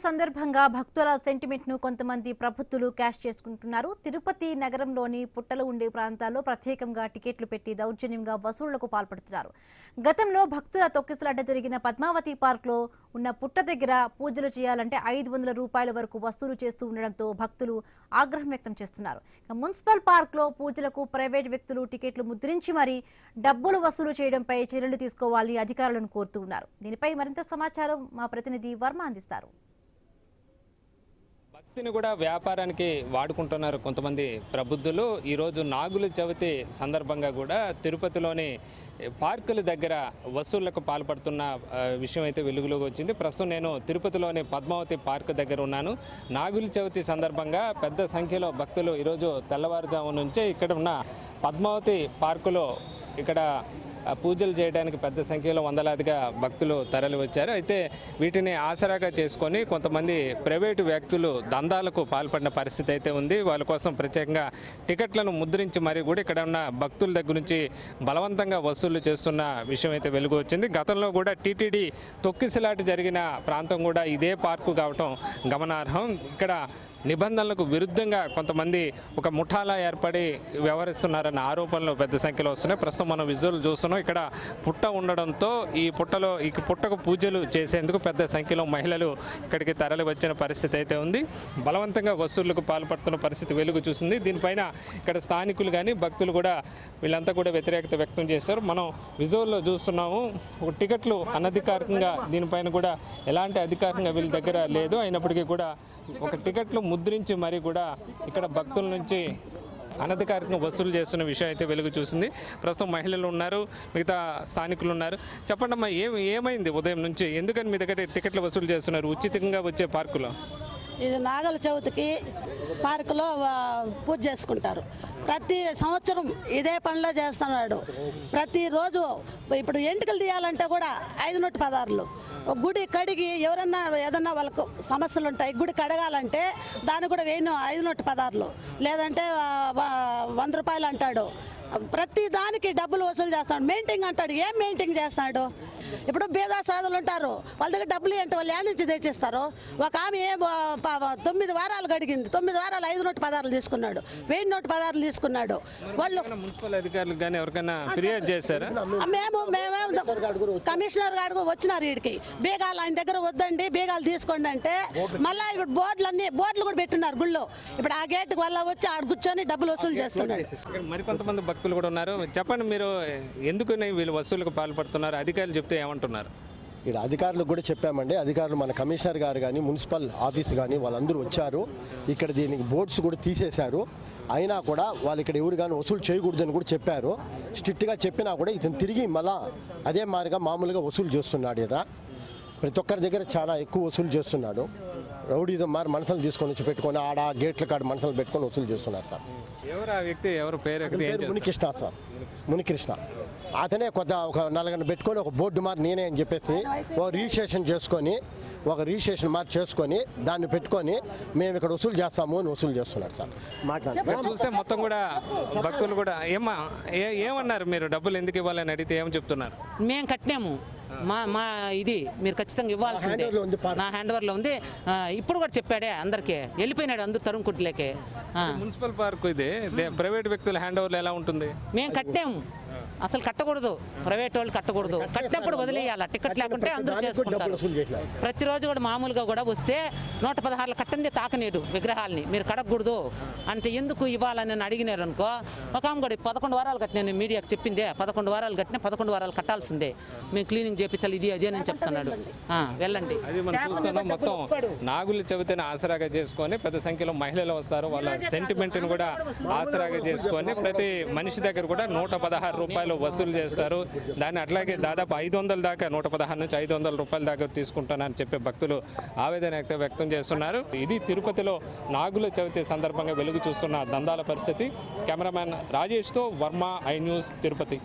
సందర్భంగా భక్తుల సెంటిమెంట్ ను కొంతమంది ప్రభుత్వాలు క్యాష్ చేసుకుంటున్నారు. తిరుపతి నగరంలోని పుట్టలు ఉండే ప్రాంతాల్లో ప్రత్యేకంగా టికెట్లు పెట్టి దౌర్జన్యంగా వసూళ్లకు పాల్పడుతున్నారు. గతంలో భక్తుల తొక్కిసలాట జరిగిన పద్మావతి పార్క్ లో ఉన్న పుట్ట దగ్గర పూజలు చేయాలంటే 500 రూపాయల వరకు వసూలు చేస్తూ ఉండడంతో భక్తులు ఆగ్రహం వ్యక్తం చేస్తున్నారు. మున్సిపల్ పార్క్ లో పూజలకు ప్రైవేట్ వ్యక్తులు టికెట్లు ముద్రించి మరీ డబ్బులు వసూలు చేయడంపై చర్యలు తీసుకోవాలని అధికారులను కోరుతూ ఉన్నారు. దీనిపై మరింత సమాచారం మా ప్రతినిధి వర్మ అందిస్తారు. భక్తిని కూడా వ్యాపారానికి వాడుకుంటున్నారు కొంతమంది ప్రబుద్ధులు. ఈరోజు నాగుల చవితి సందర్భంగా కూడా తిరుపతిలోని పార్కుల దగ్గర వసూళ్లకు పాల్పడుతున్న విషయం అయితే వెలుగులోకి వచ్చింది. ప్రస్తుతం నేను తిరుపతిలోని పద్మావతి పార్క్ దగ్గర ఉన్నాను. నాగుల చవితి సందర్భంగా పెద్ద సంఖ్యలో భక్తులు ఈరోజు తెల్లవారుజాము నుంచే ఇక్కడ ఉన్న పద్మావతి పార్కులో ఇక్కడ పూజలు చేయడానికి పెద్ద సంఖ్యలో వందలాదిగా భక్తులు తరలి వచ్చారు. అయితే వీటిని ఆసరాగా చేసుకొని కొంతమంది ప్రైవేటు వ్యక్తులు దందాలకు పాల్పడిన పరిస్థితి అయితే ఉంది. వాళ్ళ కోసం ప్రత్యేకంగా టికెట్లను ముద్రించి మరీ కూడా ఇక్కడ ఉన్న భక్తుల దగ్గర నుంచి బలవంతంగా వసూలు చేస్తున్న విషయం అయితే వెలుగు వచ్చింది. గతంలో కూడా టీటీడీ తొక్కిసలాట జరిగిన ప్రాంతం కూడా ఇదే పార్కు కావటం గమనార్హం. ఇక్కడ నిబంధనలకు విరుద్ధంగా కొంతమంది ఒక ముఠాలా ఏర్పడి వ్యవహరిస్తున్నారన్న ఆరోపణలు పెద్ద సంఖ్యలో వస్తున్నాయి. ప్రస్తుతం మనం విజువల్ చూస్తున్నాం. ఇక్కడ పుట్ట ఉండడంతో ఈ పుట్టకు పూజలు చేసేందుకు పెద్ద సంఖ్యలో మహిళలు ఇక్కడికి తరలి వచ్చిన పరిస్థితి అయితే ఉంది. బలవంతంగా వసూళ్లకు పాల్పడుతున్న పరిస్థితి వెలుగు చూసింది. దీనిపైన ఇక్కడ స్థానికులు కానీ భక్తులు కూడా వీళ్ళంతా కూడా వ్యతిరేకత వ్యక్తం చేశారు. మనం విజువల్లో చూస్తున్నాము. టికెట్లు అనధికారికంగా దీనిపైన కూడా ఎలాంటి అధికారికంగా వీళ్ళ దగ్గర లేదు. అయినప్పటికీ కూడా ఒక టికెట్లు ముద్రించి మరీ కూడా ఇక్కడ భక్తుల నుంచి అనధికారికంగా వసూలు చేస్తున్న విషయం అయితే వెలుగు చూసింది. ప్రస్తుతం మహిళలు ఉన్నారు, మిగతా స్థానికులు ఉన్నారు. చెప్పండి అమ్మా, ఏమైంది ఉదయం నుంచి? ఎందుకని మీ దగ్గర టికెట్లు వసూలు చేస్తున్నారు ఉచితంగా వచ్చే పార్కులో? ఇది నాగల చవితికి పార్కులో పూజ చేసుకుంటారు. ప్రతి సంవత్సరం ఇదే పనిలో చేస్తున్నాడు. ప్రతిరోజు ఇప్పుడు ఎంటుకలు తీయాలంటే కూడా 5 నోటు పదార్లు. గుడి కడిగి ఎవరన్నా ఏదన్నా వాళ్ళకు సమస్యలు ఉంటాయి, గుడి కడగాలంటే దానికి కూడా 5 నోటు పదార్లు, లేదంటే 100 రూపాయలు అంటాడు. ప్రతి దానికి డబ్బులు వసూలు చేస్తాడు. మెయింటైన్ అంటాడు. ఏం మెయింటైన్ చేస్తాడు? ఇప్పుడు బీదా సాధులు ఉంటారు, వాళ్ళ దగ్గర డబ్బులు ఏంటి, వాళ్ళు ఏ నుంచి తెచ్చిస్తారు? ఒక ఆమె 9 వారాలు గడిగింది. 9 వారాలు 5 నోటు పదార్లు తీసుకున్నాడు, 1000 నోటు పదార్లు తీసుకున్నాడు. వాళ్ళు మున్సిపల్ అధికారులకు కానీ ఎవరికైనా ఫిర్యాదు చేశారా? మేమే కమిషనర్ గారు వచ్చినారు వీడికి. బీగాలు ఆయన దగ్గర వద్దండి, బీగాలు తీసుకోండి అంటే మళ్ళీ ఇప్పుడు బోర్డులు కూడా పెట్టున్నారు గుళ్ళో. ఇప్పుడు ఆ గేట్ వల్ల వచ్చి ఆడ కూర్చొని డబ్బులు వసూలు చేస్తున్నాడు. మరికొంతమంది భక్తులు కూడా ఉన్నారు. చెప్పండి, మీరు ఎందుకు వీళ్ళు వసూలుకు పాల్పడుతున్నారు? అధికారులు చెప్తే ఏమంటున్నారు? ఇక్కడ అధికారులకు కూడా చెప్పామండి. అధికారులు మన కమిషనర్ గారు కానీ మున్సిపల్ ఆఫీస్ కానీ వాళ్ళందరూ వచ్చారు. ఇక్కడ దీనికి బోర్డ్స్ కూడా తీసేశారు. అయినా కూడా వాళ్ళు ఇక్కడ ఎవరు కానీ వసూలు చేయకూడదని కూడా చెప్పారు. స్ట్రిక్ట్గా చెప్పినా కూడా ఇతను తిరిగి మళ్ళా అదే మాదిరిగా మామూలుగా వసూలు చేస్తున్నాడు కదా. ప్రతి ఒక్కరి దగ్గర చాలా ఎక్కువ వసూలు చేస్తున్నాడు. రౌడీతో మారి మనసులు తీసుకొని వచ్చి పెట్టుకొని ఆడ గేట్ల కాడ మనసులు పెట్టుకొని వసూలు చేస్తున్నారు సార్. ఎవరు ఆ వ్యక్తి? ఎవరు పేరు? మునికృష్ణ సార్, మునికృష్ణ. అతనే కొత్త ఒక 4 పెట్టుకొని ఒక బోర్డు మారి నేనే అని చెప్పేసి ఒక రిజిస్ట్రేషన్ చేసుకొని దాన్ని పెట్టుకొని మేము ఇక్కడ వసూలు చేస్తాము అని వసూలు చేస్తున్నారు సార్. చూస్తే మొత్తం కూడా భక్తులు కూడా ఏమన్నారు? మీరు డబ్బులు ఎందుకు ఇవ్వాలని అడిగితే ఏం చెప్తున్నారు? మేము కట్టినాము, మా ఇది మీరు ఖచ్చితంగా ఇవ్వాల్సిందే, నా హ్యాండ్ ఓవర్లో ఉంది. ఇప్పుడు కూడా చెప్పాడే అందరికీ, వెళ్ళిపోయినాడు అందరు తరుణ్. మున్సిపల్ పార్క్ ఇది ప్రైవేట్ వ్యక్తుల హ్యాండ్ ఓవర్లో ఎలా ఉంటుంది? మేము కట్టాము, అసలు కట్టకూడదు, ప్రైవేట్ వాళ్ళు కట్టకూడదు. కట్టినప్పుడు వదిలేయాలి, టికెట్ లేకుంటే అందరూ చేసుకుంటారు. ప్రతిరోజు కూడా మామూలుగా కూడా వస్తే 116 కట్టంది తాకనేడు విగ్రహాలని మీరు కడగకూడదు అంటే ఎందుకు ఇవ్వాలని అడిగినారు అనుకో. ఒక ఆమె కూడా 11 వారాలు కట్టినా, మీడియాకి చెప్పిందే 11 వారాలు కట్టినా 11 వారాలు కట్టాల్సిందే, మేము క్లీనింగ్ చేయించాలి, ఇది అదే అని చెప్తున్నాడు. వెళ్ళండి. అది మనం చూస్తున్నాం. మొత్తం నాగుల చవితిని ఆసరాగా చేసుకొని పెద్ద సంఖ్యలో మహిళలు వస్తారు. వాళ్ళ సెంటిమెంట్ని కూడా ఆసరాగా చేసుకొని ప్రతి మనిషి దగ్గర కూడా 116 రూపాయలు వసూలు చేస్తారు. దాన్ని అట్లాగే దాదాపు 500 దాకా, 116 నుంచి 500 రూపాయల దాకా తీసుకుంటానని చెప్పే భక్తులు ఆవేదన వ్యక్తం చేస్తున్నారు. ఇది తిరుపతిలో నాగుల చవితి సందర్భంగా వెలుగు చూస్తున్న దందాల పరిస్థితి. కెమెరామ్యాన్ రాజేష్తో వర్మ, ఐ న్యూస్, తిరుపతి.